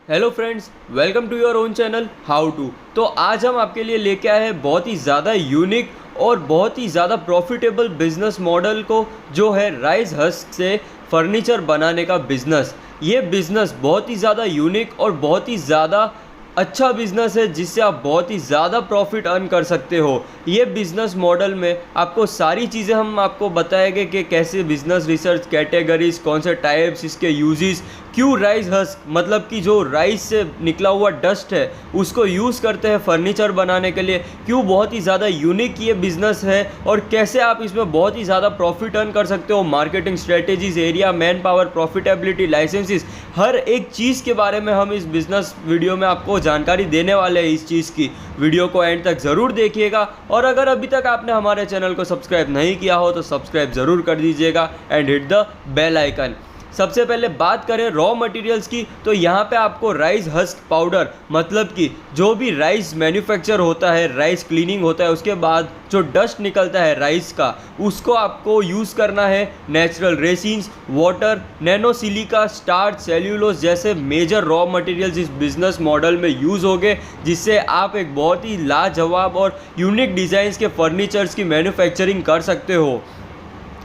Hello friends, welcome to your own channel how to. तो आज हम आपके लिए लेके आए हैं बहुत ही ज़्यादा यूनिक और बहुत ही ज़्यादा प्रॉफिटेबल बिजनेस मॉडल को, जो है राइस हस्क से फर्नीचर बनाने का बिजनेस। ये बिजनेस बहुत ही ज़्यादा यूनिक और बहुत ही ज़्यादा अच्छा बिजनेस है, जिससे आप बहुत ही ज़्यादा प्रॉफिट अर्न कर सकते हो। ये बिजनेस मॉडल में आपको सारी चीज़ें हम आपको बताएंगे कि कैसे बिजनेस रिसर्च कैटेगरीज, कौन से टाइप्स, इसके यूजेस, क्यों राइस हस्क मतलब कि जो राइस से निकला हुआ डस्ट है उसको यूज़ करते हैं फर्नीचर बनाने के लिए, क्यों बहुत ही ज़्यादा यूनिक ये बिज़नेस है और कैसे आप इसमें बहुत ही ज़्यादा प्रॉफिट अर्न कर सकते हो। Marketing strategies, area, man power, profitability, licences, हर एक चीज़ के बारे में हम इस बिज़नेस वीडियो में आपको जानकारी देने वाले हैं। इस चीज़ की वीडियो को एंड तक ज़रूर देखिएगा और अगर अभी तक आपने हमारे चैनल को सब्सक्राइब नहीं किया हो तो सब्सक्राइब ज़रूर कर दीजिएगा and hit the bell icon. सबसे पहले बात करें रॉ मटेरियल्स की, तो यहाँ पे आपको राइस हस्क पाउडर मतलब कि जो भी राइस मैन्युफैक्चर होता है, राइस क्लीनिंग होता है, उसके बाद जो डस्ट निकलता है राइस का, उसको आपको यूज़ करना है। Natural resins, water, nano silica, starch, cellulose जैसे मेजर रॉ मटेरियल्स इस बिजनेस मॉडल में यूज़ होंगे, जिससे आप एक बहुत ही लाजवाब और यूनिक डिज़ाइंस के फर्नीचर्स की मैन्युफैक्चरिंग कर सकते हो।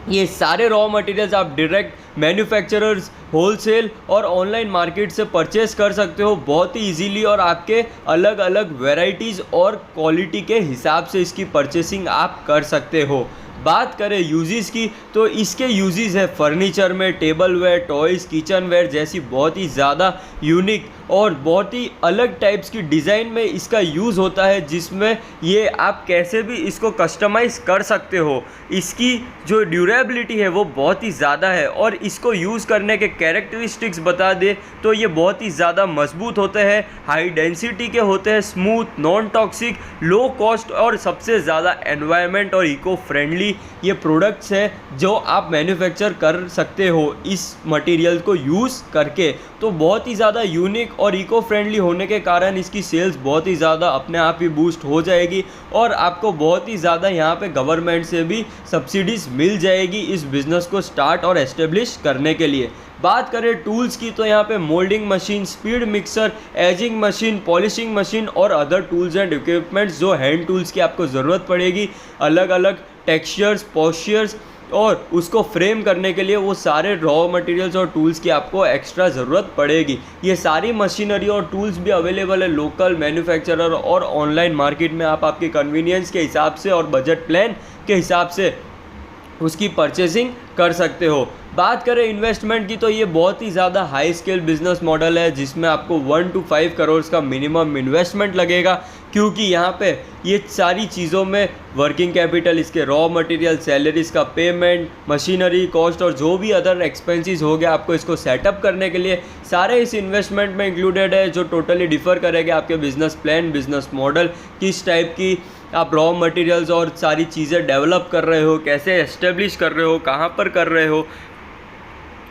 ये सारे रॉ मटेरियल्स आप डायरेक्ट मैन्युफैक्चरर्स, होलसेल और ऑनलाइन मार्केट से परचेस कर सकते हो बहुत ही इजीली, और आपके अलग अलग वैरायटीज़ और क्वालिटी के हिसाब से इसकी परचेसिंग आप कर सकते हो। बात करें यूजेस की, तो इसके यूजेस है फर्नीचर में, tableware, toys, kitchenware जैसी बहुत ही ज़्यादा यूनिक और बहुत ही अलग टाइप्स की डिज़ाइन में इसका यूज़ होता है, जिसमें ये आप कैसे भी इसको कस्टमाइज़ कर सकते हो। इसकी जो ड्यूरेबिलिटी है वो बहुत ही ज़्यादा है और इसको यूज़ करने के कैरेक्टरिस्टिक्स बता दे तो ये बहुत ही ज़्यादा मजबूत होते हैं, हाई डेंसिटी के होते हैं, smooth, non toxic, low cost और सबसे ज़्यादा एनवायरनमेंट और इको फ्रेंडली ये प्रोडक्ट्स है जो आप मैन्युफैक्चर कर सकते हो इस मटेरियल को यूज़ करके। तो बहुत ही ज़्यादा यूनिक और इको फ्रेंडली होने के कारण इसकी सेल्स बहुत ही ज़्यादा अपने आप ही बूस्ट हो जाएगी और आपको बहुत ही ज़्यादा यहाँ पे गवर्नमेंट से भी सब्सिडीज़ मिल जाएगी इस बिज़नेस को स्टार्ट और एस्टेब्लिश करने के लिए। बात करें टूल्स की, तो यहाँ पे moulding machine, speed mixer, ageing machine, polishing machine और अदर टूल्स एंड इक्विपमेंट्स जो हैंड टूल्स की आपको ज़रूरत पड़ेगी, अलग अलग टेक्सचर्स, पोस्चर्स और उसको फ्रेम करने के लिए वो सारे रॉ मटेरियल्स और टूल्स की आपको एक्स्ट्रा ज़रूरत पड़ेगी। ये सारी मशीनरी और टूल्स भी अवेलेबल है लोकल मैन्युफैक्चरर और ऑनलाइन मार्केट में। आप आपके कन्वीनियंस के हिसाब से और बजट प्लान के हिसाब से उसकी परचेसिंग कर सकते हो। बात करें इन्वेस्टमेंट की, तो ये बहुत ही ज़्यादा हाई स्केल बिजनेस मॉडल है जिसमें आपको 1 to 5 करोड़ का मिनिमम इन्वेस्टमेंट लगेगा, क्योंकि यहाँ पे ये सारी चीज़ों में वर्किंग कैपिटल, इसके रॉ मटेरियल, सैलरीज का पेमेंट, मशीनरी कॉस्ट और जो भी अदर एक्सपेंसेस हो गया आपको इसको सेटअप करने के लिए, सारे इस इन्वेस्टमेंट में इंक्लूडेड है, जो टोटली डिफ़र करेगा आपके बिजनेस प्लान, बिजनेस मॉडल, किस टाइप की आप रॉ मटेरियल्स और सारी चीज़ें डेवलप कर रहे हो, कैसे एस्टेब्लिश कर रहे हो, कहाँ पर कर रहे हो,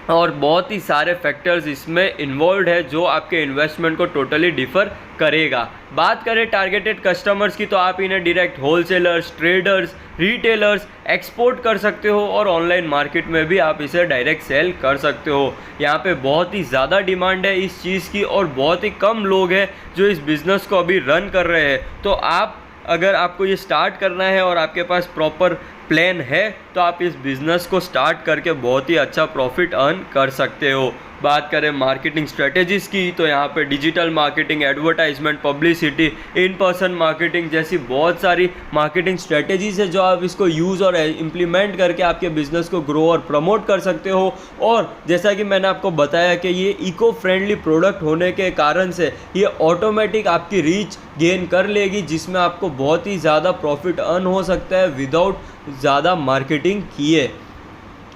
और बहुत ही सारे फैक्टर्स इसमें इन्वॉल्व है जो आपके इन्वेस्टमेंट को टोटली डिफ़र करेगा। बात करें टारगेटेड कस्टमर्स की, तो आप इन्हें direct wholesalers, traders, retailers export कर सकते हो और ऑनलाइन मार्केट में भी आप इसे डायरेक्ट सेल कर सकते हो। यहाँ पे बहुत ही ज़्यादा डिमांड है इस चीज़ की और बहुत ही कम लोग हैं जो इस बिज़नेस को अभी रन कर रहे हैं। तो आप अगर आपको ये स्टार्ट करना है और आपके पास प्रॉपर प्लान है तो आप इस बिज़नेस को स्टार्ट करके बहुत ही अच्छा प्रॉफिट अर्न कर सकते हो। बात करें मार्केटिंग स्ट्रेटेजीज़ की, तो यहाँ पे digital marketing, advertisement, publicity, in person marketing जैसी बहुत सारी मार्केटिंग स्ट्रेटेजीज़ है जो आप इसको यूज़ और इम्प्लीमेंट करके आपके बिज़नेस को ग्रो और प्रमोट कर सकते हो। और जैसा कि मैंने आपको बताया कि ये इको फ्रेंडली प्रोडक्ट होने के कारण से ये ऑटोमेटिक आपकी रीच गेन कर लेगी, जिसमें आपको बहुत ही ज़्यादा प्रॉफिट अर्न हो सकता है विदाउट ज़्यादा मार्केटिंग किए।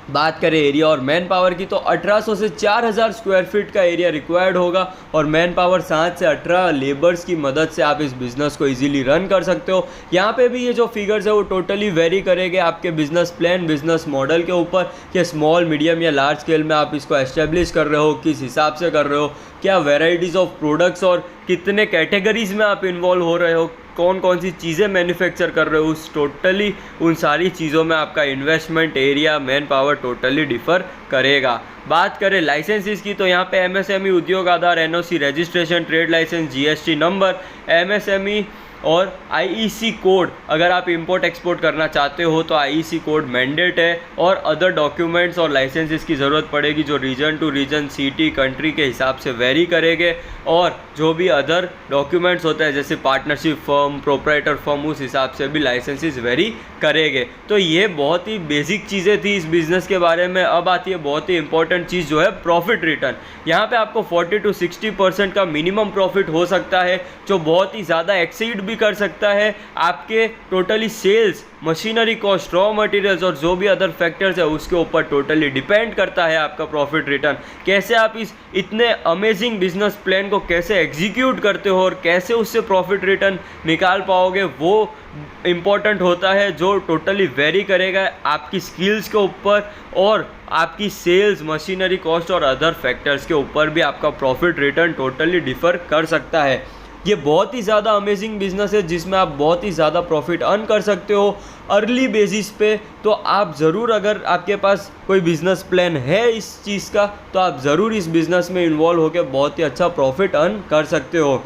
बात करें एरिया और मैन पावर की, तो 1800 से 4000 स्क्वायर फीट का एरिया रिक्वायर्ड होगा और मैन पावर 7 से 18 लेबर्स की मदद से आप इस बिज़नेस को इजीली रन कर सकते हो। यहाँ पे भी ये जो फिगर्स है वो टोटली वेरी करेंगे आपके बिज़नेस प्लान, बिज़नेस मॉडल के ऊपर कि स्मॉल, मीडियम या लार्ज स्केल में आप इसको एस्टेब्लिश कर रहे हो, किस हिसाब से कर रहे हो, क्या वेराइटीज़ ऑफ प्रोडक्ट्स और कितने कैटेगरीज़ में आप इन्वॉल्व हो रहे हो, कौन कौन सी चीज़ें मैन्युफैक्चर कर रहे हो, उस टोटली उन सारी चीज़ों में आपका investment area, man power totally differ करेगा। बात करें लाइसेंसेस की, तो यहाँ पे MSME, Udyog Aadhaar, NOC, registration, trade licence, GST number, MSME और आईईसी कोड, अगर आप इंपोर्ट एक्सपोर्ट करना चाहते हो तो आईईसी कोड मैंडेट है, और अदर डॉक्यूमेंट्स और लाइसेंसेस की ज़रूरत पड़ेगी जो region to region, city, country के हिसाब से वेरी करेंगे, और जो भी अदर डॉक्यूमेंट्स होते हैं जैसे पार्टनरशिप फर्म, प्रोप्राइटर फर्म, उस हिसाब से भी लाइसेंसेस वेरी करेंगे। तो ये बहुत ही बेसिक चीज़ें थी इस बिज़नेस के बारे में। अब आती है बहुत ही इंपॉर्टेंट चीज़ जो है प्रॉफिट रिटर्न। यहाँ पे आपको 40 to 60% का मिनिमम प्रॉफिट हो सकता है, जो बहुत ही ज़्यादा एक्सीड भी कर सकता है आपके totally sales, machinery cost, raw materials और जो भी अदर फैक्टर्स है उसके ऊपर टोटली डिपेंड करता है आपका प्रॉफिट रिटर्न। कैसे आप इस इतने अमेजिंग बिजनेस प्लान को कैसे एग्जीक्यूट करते हो और कैसे उससे प्रॉफिट रिटर्न निकाल पाओगे, वो इम्पॉर्टेंट होता है, जो टोटली वेरी करेगा आपकी स्किल्स के ऊपर और आपकी सेल्स, मशीनरी कॉस्ट और अदर फैक्टर्स के ऊपर भी आपका प्रॉफिट रिटर्न टोटली डिफ़र कर सकता है। ये बहुत ही ज़्यादा अमेजिंग बिजनेस है जिसमें आप बहुत ही ज़्यादा प्रॉफिट अर्न कर सकते हो अर्ली बेसिस पे। तो आप ज़रूर, अगर आपके पास कोई बिज़नेस प्लान है इस चीज़ का, तो आप ज़रूर इस बिज़नेस में इन्वॉल्व होकर बहुत ही अच्छा प्रॉफिट अर्न कर सकते हो।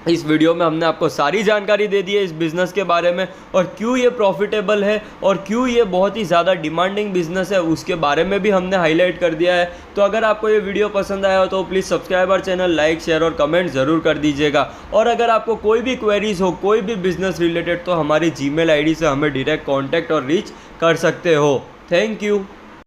इस वीडियो में हमने आपको सारी जानकारी दे दी है इस बिज़नेस के बारे में, और क्यों ये प्रॉफिटेबल है और क्यों ये बहुत ही ज़्यादा डिमांडिंग बिज़नेस है उसके बारे में भी हमने हाईलाइट कर दिया है। तो अगर आपको ये वीडियो पसंद आया हो तो please subscribe our channel, like, share और कमेंट ज़रूर कर दीजिएगा। और अगर आपको कोई भी क्वेरीज हो, कोई भी बिज़नेस रिलेटेड, तो हमारी जीमेल आईडी से हमें डायरेक्ट कॉन्टैक्ट और रीच कर सकते हो। Thank you.